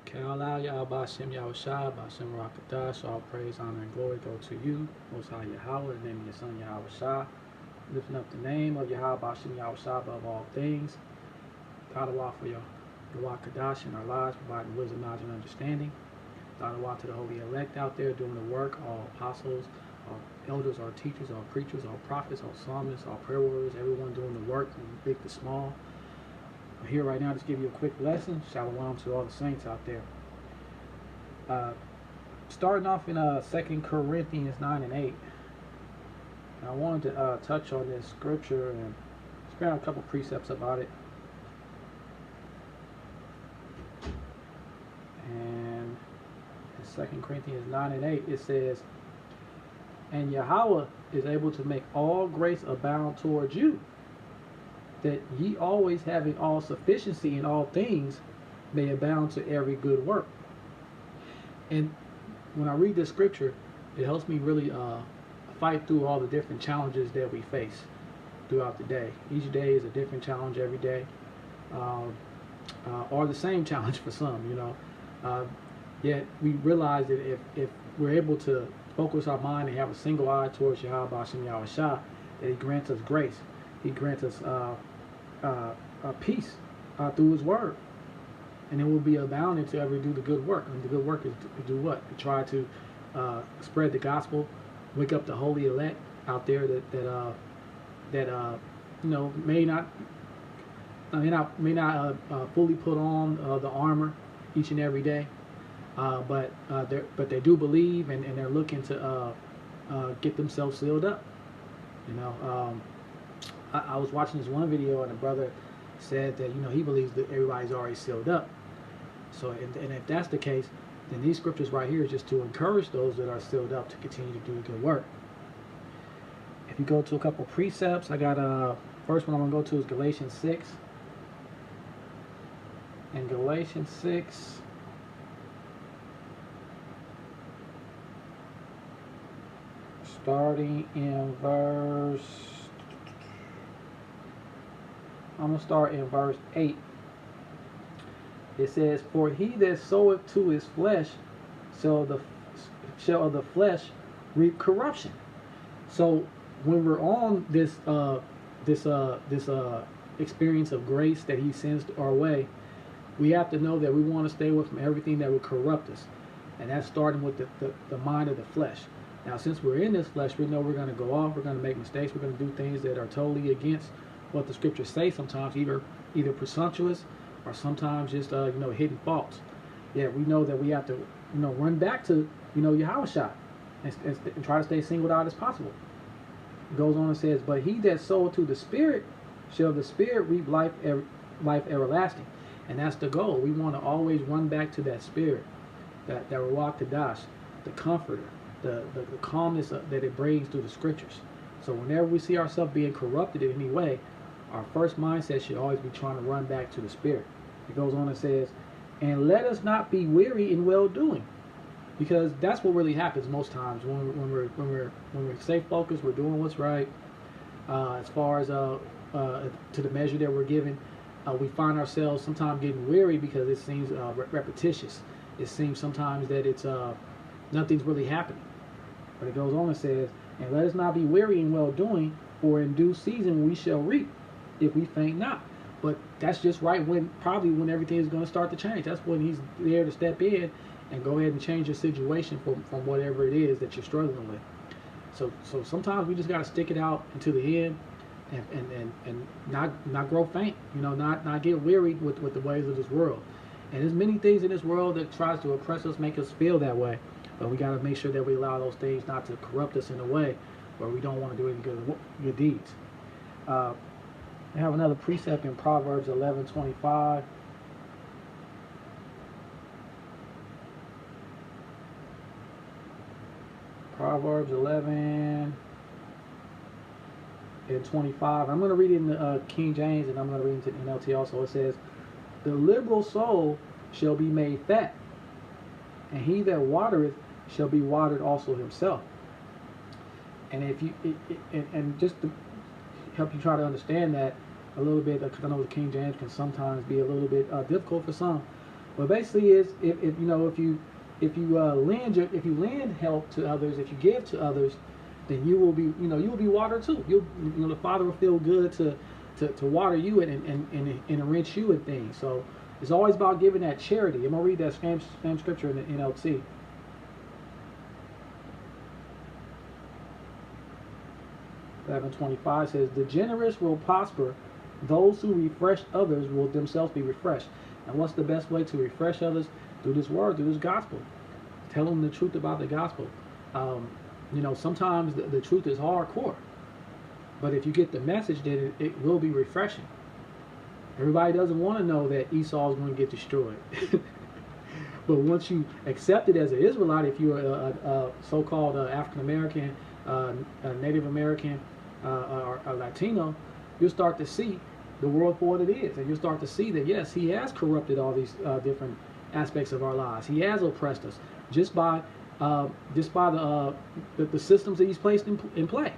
Okay, Allah, Yahweh, Shem, Yahushua, Bashem, Rakadash, all praise, honor, and glory go to you, Most High Yahweh, in the name of your Son, Yahushua, lifting up the name of Yahweh, Bashem, Yahushua, above all things. God Allah for your Kadash in our lives, providing wisdom, knowledge, and understanding. God Allah to the holy elect out there doing the work, all apostles, all elders, all teachers, all preachers, all prophets, all psalmists, all prayer warriors, everyone doing the work, from big to small. I'm here right now to give you a quick lesson. Shalom to all the saints out there. Starting off in 2 Corinthians 9 and 8. I wanted to touch on this scripture and spare a couple precepts about it. And in 2 Corinthians 9 and 8 it says, "And Yahweh is able to make all grace abound towards you, that ye always having all sufficiency in all things may abound to every good work." And when I read this scripture, it helps me really fight through all the different challenges that we face throughout the day. Each day is a different challenge every day, or the same challenge for some, you know. Yet we realize that if we're able to focus our mind and have a single eye towards Yahweh Bashem Yahushua, that He grants us grace. He grants us peace through His Word, and it will be abounding to ever do the good work. And the good work is to do what? To try to spread the gospel, wake up the holy elect out there that you know may not fully put on the armor each and every day, but they do believe, and they're looking to get themselves sealed up. You know. I was watching this one video, and a brother said that, you know, he believes that everybody's already sealed up. So, and if that's the case, then these scriptures right here is just to encourage those that are sealed up to continue to do good work. If you go to a couple precepts, I got first one I'm going to go to is Galatians 6. And Galatians 6, starting in verse, I'm going to start in verse 8. It says, "For he that soweth to his flesh shall of the flesh reap corruption." So when we're on this experience of grace that He sends our way, we have to know that we want to stay away from everything that would corrupt us. And that's starting with the mind of the flesh. Now, since we're in this flesh, we know we're going to go off, we're going to make mistakes, we're going to do things that are totally against what the scriptures say sometimes, either presumptuous or sometimes just hidden faults. Yeah, we know that we have to run back to Yahushua and try to stay singled out as possible. It goes on and says, "But he that soweth to the Spirit shall the Spirit reap life everlasting." And that's the goal. We want to always run back to that Spirit, that Ruach Kadash, the Comforter, the calmness that it brings through the scriptures. So whenever we see ourselves being corrupted in any way, our first mindset should always be trying to run back to the Spirit. It goes on and says, "And let us not be weary in well doing," because that's what really happens most times when we stay focused, we're doing what's right. As far as to the measure that we're given, we find ourselves sometimes getting weary because it seems repetitious. It seems sometimes that it's nothing's really happening. But it goes on and says, "And let us not be weary in well doing, for in due season we shall reap, if we faint not." But that's just right probably when everything is going to start to change. That's when He's there to step in and go ahead and change your situation from whatever it is that you're struggling with. So sometimes we just got to stick it out until the end, and not grow faint. Not get weary with the ways of this world. And there's many things in this world that tries to oppress us, make us feel that way. But we got to make sure that we allow those things not to corrupt us in a way where we don't want to do any good deeds. I have another precept in Proverbs 11:25. Proverbs 11:25. I'm going to read it in the King James, and I'm going to read it in NLT also. It says, "The liberal soul shall be made fat, and he that watereth shall be watered also himself." And if you and just to help you try to understand that a little bit, because I know the King James can sometimes be a little bit difficult for some. Well, basically, is if you know if you lend help to others, if you give to others, then you will be watered too. The Father will feel good to water you and enrich you in things. So it's always about giving that charity. I'm gonna read that same scripture in the NLT. 11:25 says, "The generous will prosper; those who refresh others will themselves be refreshed." And what's the best way to refresh others? Through this word, through this gospel. Tell them the truth about the gospel. Sometimes the truth is hardcore, but if you get the message, then it will be refreshing. Everybody doesn't want to know that Esau is going to get destroyed. But once you accept it as an Israelite, if you're a so-called African American, Native American, or a Latino, you'll start to see the world for what it is, and you'll start to see that yes, he has corrupted all these different aspects of our lives. He has oppressed us just by the systems that he's placed in play.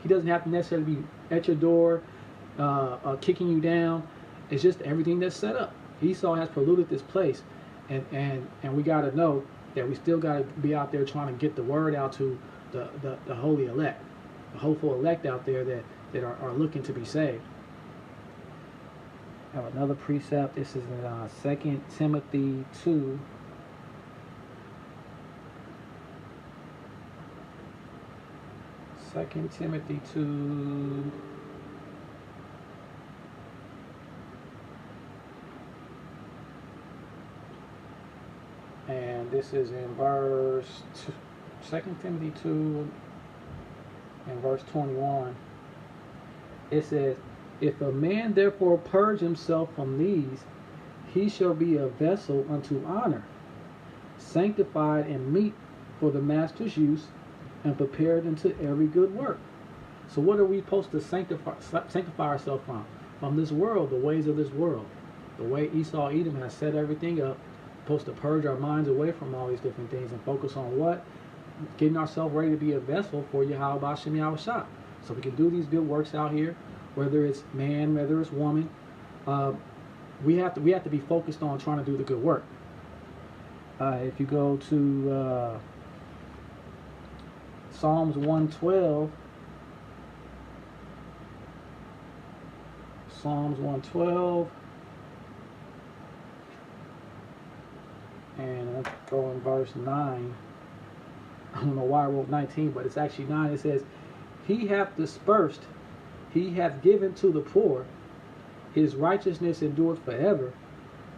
He doesn't have to necessarily be at your door, kicking you down. It's just everything that's set up. Esau has polluted this place, and we got to know that we still got to be out there trying to get the word out to the holy elect, the hopeful elect out there that are looking to be saved. I have another precept. This is in 2 Timothy 2. Second Timothy 2. And this is in verse 2 Timothy 2 and verse 21. It says, "If a man therefore purge himself from these, he shall be a vessel unto honor, sanctified and meet for the master's use, and prepared unto every good work." So what are we supposed to sanctify ourselves from? From this world, the ways of this world. The way Esau Edom has set everything up. Supposed to purge our minds away from all these different things and focus on what? Getting ourselves ready to be a vessel for Yahweh Bashem Yahushua. So we can do these good works out here, whether it's man, whether it's woman. We have to be focused on trying to do the good work. If you go to Psalms 112, and let's go in verse 9. I don't know why I wrote 19, but it's actually 9. It says, "He hath dispersed, he hath given to the poor, his righteousness endureth forever,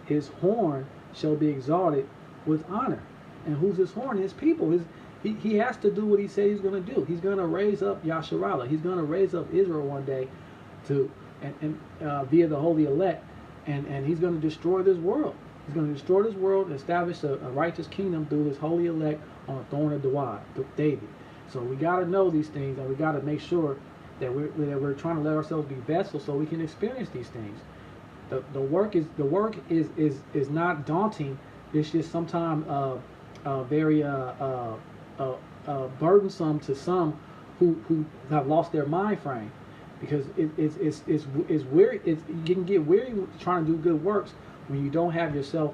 his horn shall be exalted with honor." And who's his horn? His people. He has to do what he said he's going to do. He's going to raise up Yasharallah. He's going to raise up Israel one day via the holy elect, and he's going to destroy this world. He's going to destroy this world and establish a righteous kingdom through his holy elect on the throne of David. So we got to know these things, and we got to make sure that we're trying to let ourselves be vessels so we can experience these things. The work is not daunting. It's just sometimes very burdensome to some who have lost their mind frame, because it's weary. You can get weary trying to do good works when you don't have yourself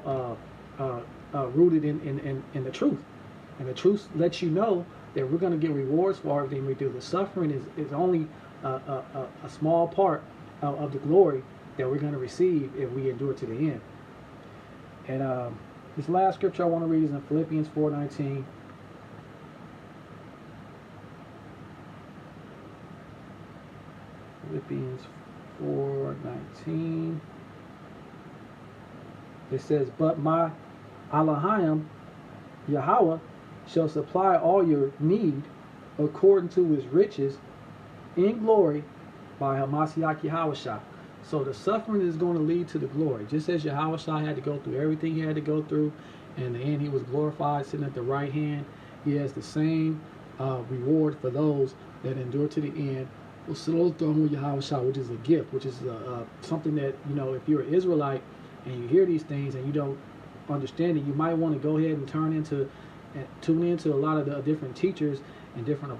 rooted in the truth. And the truth lets you know that we're going to get rewards for everything we do. The suffering is only a small part of the glory that we're going to receive if we endure to the end. And this last scripture I want to read is in Philippians 4:19. Philippians 4:19. It says, "But my Elohim, Yahweh, shall supply all your need according to his riches in glory by Hamashiach Yahushua." So the suffering is going to lead to the glory. Just as Yahushua had to go through everything he had to go through, and in the end he was glorified sitting at the right hand, he has the same reward for those that endure to the end. Will sit on the throne with Yahushua, which is a gift, which is something that, if you're an Israelite and you hear these things and you don't understand it, you might want to go ahead and tune into a lot of the different teachers and different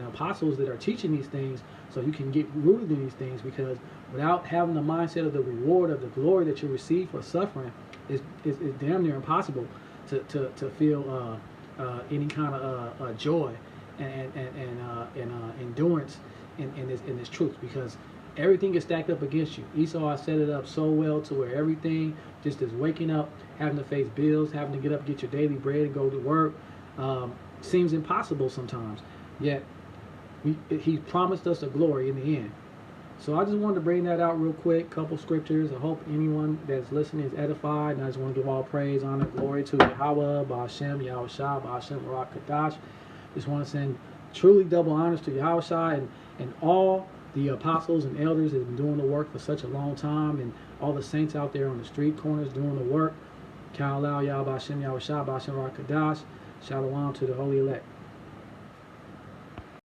apostles that are teaching these things, so you can get rooted in these things. Because without having the mindset of the reward of the glory that you receive for suffering, it's damn near impossible to feel any kind of joy and endurance in this truth, because everything is stacked up against you. Esau has set it up so well to where everything just is waking up, having to face bills, having to get up, get your daily bread, and go to work. Seems impossible sometimes. Yet he promised us a glory in the end. So I just wanted to bring that out real quick. Couple scriptures. I hope anyone that's listening is edified. And I just want to give all praise, honor, glory to Yahweh, Ba'ashem, Yahushua, Ba'ashem, Barak Kadash. Just want to send truly double honors to Yahushua and all the apostles and elders that have been doing the work for such a long time, and all the saints out there on the street corners doing the work. Ka'alau Yah Ba'ashem, Yahushua, Ba'ashem, Barak Kadash. Shalom to the holy elect.